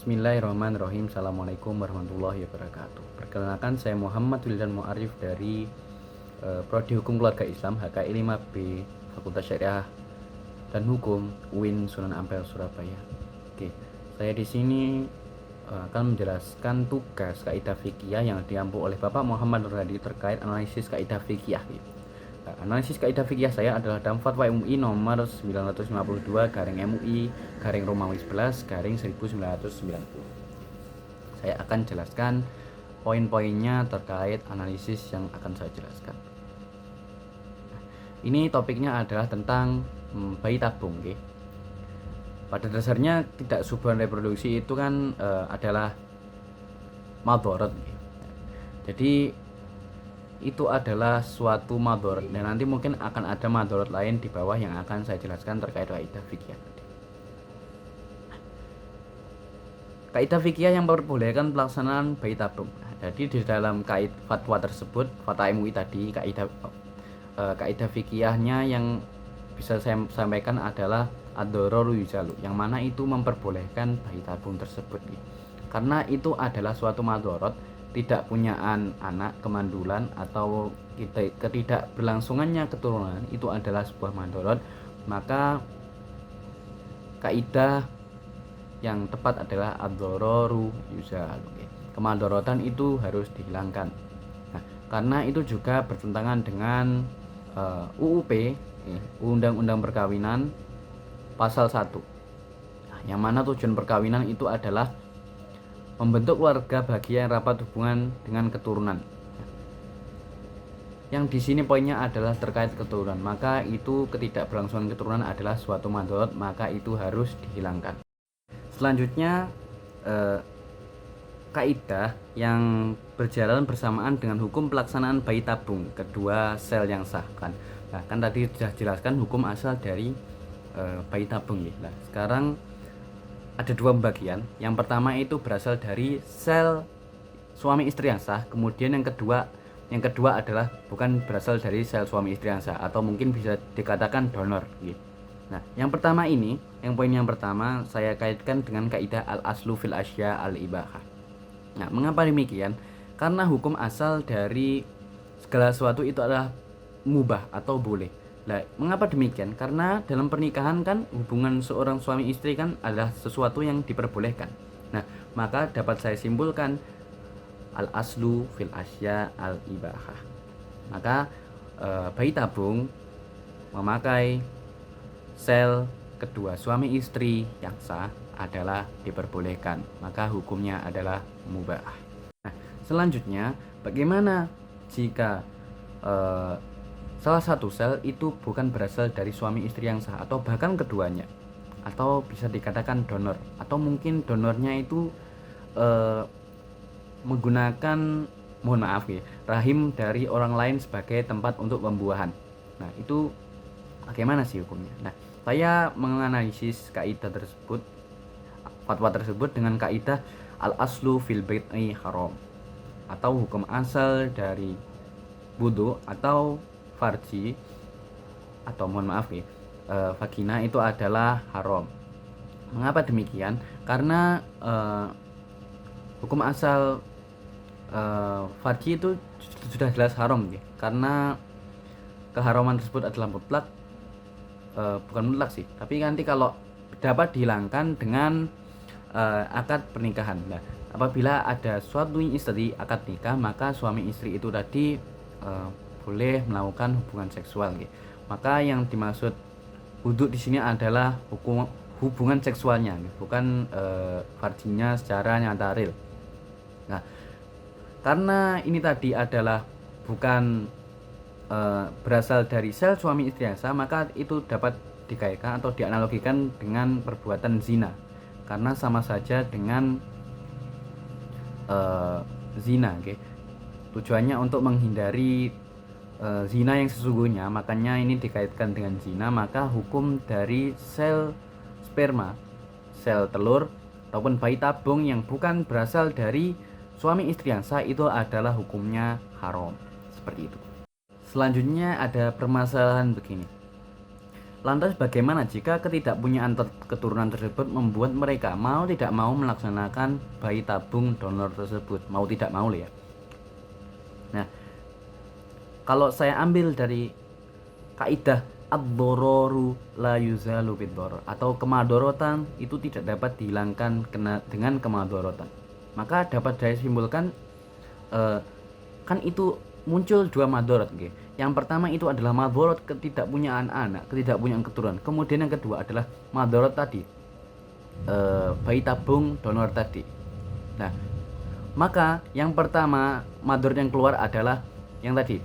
Bismillahirrahmanirrahim. Assalamualaikum warahmatullahi wabarakatuh. Perkenalkan, saya Muhammad Wildan Mu'arif dari Prodi Hukum Keluarga Islam HKI 5B Fakultas Syariah dan Hukum UIN Sunan Ampel Surabaya. Oke, saya di sini akan menjelaskan tugas kaidah fikih yang diampu oleh Bapak Muhammad Nurhadi terkait analisis kaidah fikih. Analisis kaidah fikih saya adalah dalam Fatwa MUI nomor 952/MUI /Romawi 11/1990. Saya akan jelaskan poin-poinnya terkait analisis yang akan saya jelaskan. Ini topiknya adalah tentang bayi tabung. Okay? Pada dasarnya tidak subhan reproduksi itu kan adalah madharat. Okay? Jadi itu adalah suatu madharat dan nanti mungkin akan ada madharat lain di bawah yang akan saya jelaskan terkait kaidah fikih. Kaidah fikih yang memperbolehkan pelaksanaan bayi tabung. Jadi di dalam fatwa tersebut, fatwa MUI tadi, kaidah fikihnya yang bisa saya sampaikan adalah ad-dhararu yuzalu, yang mana itu memperbolehkan bayi tabung tersebut. Karena itu adalah suatu madharat, tidak punyaan anak, kemandulan, atau ketidakberlangsungannya keturunan, itu adalah sebuah madharat, maka kaidah yang tepat adalah ad-dhararu yuzalu. Kemadharatan itu harus dihilangkan. Nah, karena itu juga bertentangan dengan UUP, Undang-Undang Perkawinan pasal 1. Nah, yang mana tujuan perkawinan itu adalah membentuk keluarga bagi yang rapat hubungan dengan keturunan. Yang di sini poinnya adalah terkait keturunan, maka itu ketidakberlangsungan keturunan adalah suatu madharat, maka itu harus dihilangkan. Selanjutnya kaidah yang berjalan bersamaan dengan hukum pelaksanaan bayi tabung kedua sel yang sah kan. Nah, kan tadi sudah jelaskan hukum asal dari bayi tabung ya. Nah, sekarang ada dua pembagian. Yang pertama itu berasal dari sel suami istri yang sah. Kemudian yang kedua adalah bukan berasal dari sel suami istri yang sah, atau mungkin bisa dikatakan donor gitu. Nah, yang pertama ini, poin yang pertama saya kaitkan dengan kaidah al-aslu fil asya al-ibahah. Nah, mengapa demikian? Karena hukum asal dari segala sesuatu itu adalah mubah atau boleh. Nah, mengapa demikian? Karena dalam pernikahan kan hubungan seorang suami istri kan adalah sesuatu yang diperbolehkan. Nah, maka dapat saya simpulkan al-aslu fil asya al-ibahah. Maka bayi tabung memakai sel kedua suami istri yang sah adalah diperbolehkan. Maka hukumnya adalah mubah. Nah, selanjutnya bagaimana jika salah satu sel itu bukan berasal dari suami istri yang sah, atau bahkan keduanya, atau bisa dikatakan donor, atau mungkin donornya itu menggunakan, mohon maaf ya, rahim dari orang lain sebagai tempat untuk pembuahan. Nah, itu bagaimana sih hukumnya? Nah, saya menganalisis kaidah tersebut, fatwa tersebut dengan kaidah al-aslu fil bait'i haram, atau hukum asal dari wudu atau farji, atau mohon maaf ya, vagina itu adalah haram. Mengapa demikian? Karena hukum asal farji itu sudah jelas haram ya. Karena keharaman tersebut adalah mutlak, bukan mutlak sih, tapi nanti kalau dapat dihilangkan dengan akad pernikahan. Nah, apabila ada suatu istri akad nikah, maka suami istri itu tadi boleh melakukan hubungan seksual gitu. Maka yang dimaksud wudhu di sini adalah hubungan seksualnya gitu, bukan farjinya secara nyata real. Nah, karena ini tadi adalah bukan berasal dari sel suami istri yang sah, maka itu dapat dikaitkan atau dianalogikan dengan perbuatan zina, karena sama saja dengan zina. Okay? Tujuannya untuk menghindari zina yang sesungguhnya, makanya ini dikaitkan dengan zina. Maka hukum dari sel sperma, sel telur, ataupun bayi tabung yang bukan berasal dari suami istri yang sah itu adalah hukumnya haram. Seperti itu. Selanjutnya ada permasalahan begini. Lantas bagaimana jika ketidakpunyaan keturunan tersebut membuat mereka mau tidak mau melaksanakan bayi tabung donor tersebut, mau tidak mau ya. Nah, kalau saya ambil dari kaidah ad-dororu la yuzalu bid-doror, atau kemadorotan itu tidak dapat dihilangkan dengan kemadorotan, maka dapat saya simpulkan kan itu muncul dua madorot. Yang pertama itu adalah madorot ketidakpunyaan anak, ketidakpunyaan keturunan. Kemudian yang kedua adalah madorot tadi, bayi tabung donor tadi. Nah, maka yang pertama madorot yang keluar adalah yang tadi,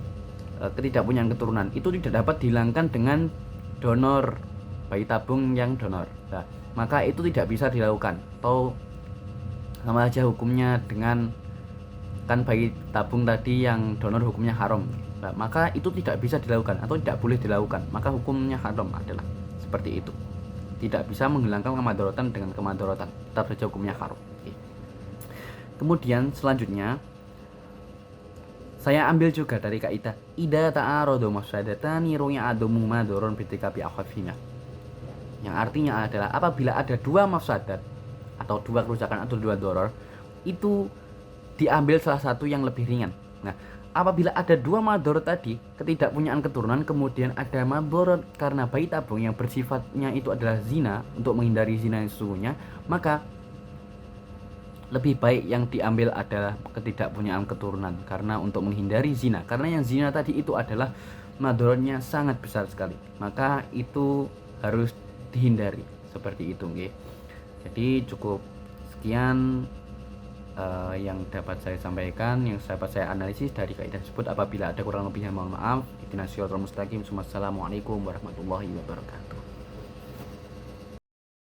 ketidakpunyaan keturunan. Itu tidak dapat dihilangkan dengan donor bayi tabung yang donor. Nah, maka itu tidak bisa dilakukan, atau sama aja hukumnya dengan kan bayi tabung tadi yang donor hukumnya haram. Nah, maka itu tidak bisa dilakukan atau tidak boleh dilakukan, maka hukumnya haram adalah seperti itu. Tidak bisa menghilangkan kemadorotan dengan kemadorotan, tetap saja hukumnya haram. Kemudian selanjutnya saya ambil juga dari kaidah idza ta'aradu mafsadatani ru'ya adamu madorun bitikabi akhafina, yang artinya adalah apabila ada dua mafsadat atau dua kerusakan atau dua doror, itu diambil salah satu yang lebih ringan. Nah, apabila ada dua madorot tadi, ketidakpunyaan keturunan, kemudian ada madorot karena bayi tabung yang bersifatnya itu adalah zina, untuk menghindari zina yang sesungguhnya, maka lebih baik yang diambil adalah ketidakpunyaan keturunan, karena untuk menghindari zina. Karena yang zina tadi itu adalah madorotnya sangat besar sekali, maka itu harus dihindari, seperti itu. Jadi cukup sekian yang dapat saya sampaikan, yang dapat saya analisis dari kaidah tersebut. Apabila ada kurang lebihnya mohon maaf. Ihdinas siratal mustaqim. Wassalamualaikum warahmatullahi wabarakatuh.